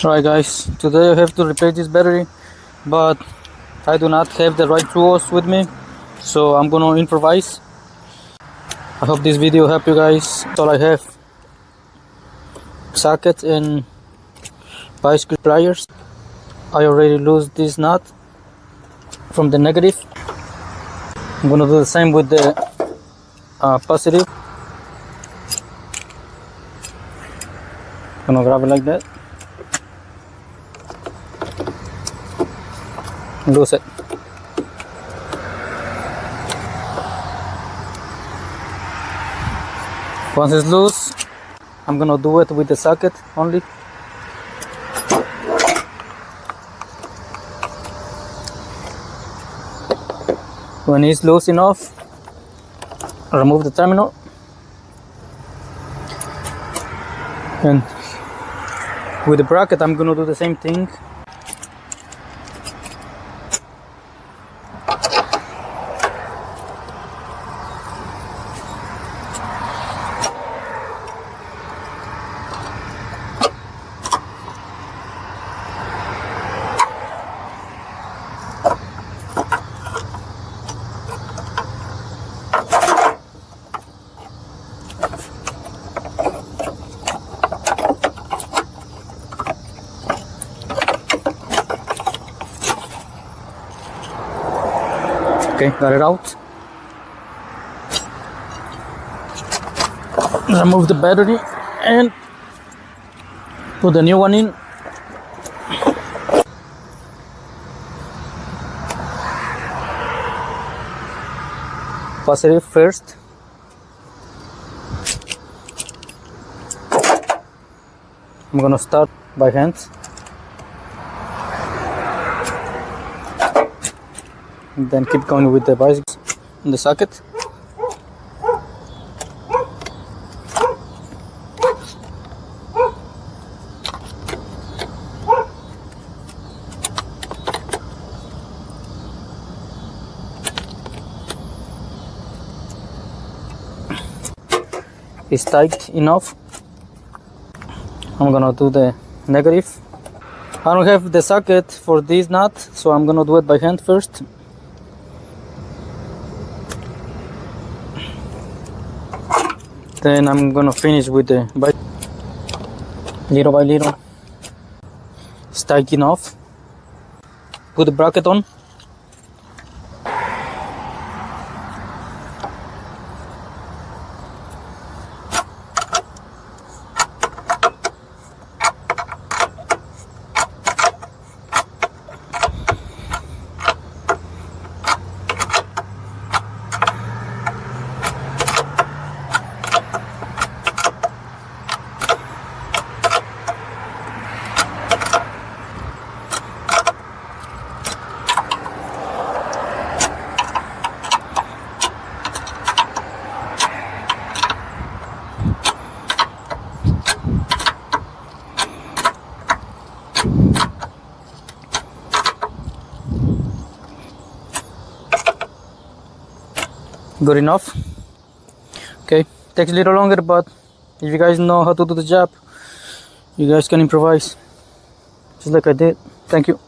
Right guys, today I have to replace this battery, but I do not have the right tools with me, so I'm gonna improvise. I hope this video help you guys. That's all I have: sockets and bicycle pliers. I already lose this nut from the negative. I'm gonna do the same with the positive. Gonna grab it like that. Lose it. Once it's loose, I'm gonna do it with the socket only. When it's loose enough, remove the terminal, and with the bracket I'm gonna do the same thing. Okay, got it out. Remove the battery and put the new one in. Positive first. I'm gonna start by hand. And then keep going with the bicycles in the socket. It's tight enough. I'm gonna do the negative. I don't have the socket for this nut, so I'm gonna do it by hand first. Then I'm gonna finish with the bike little by little. It's tight enough. Put the bracket on. Good enough. Okay, takes a little longer, but if you guys know how to do the job, you guys can improvise just like I did. Thank you.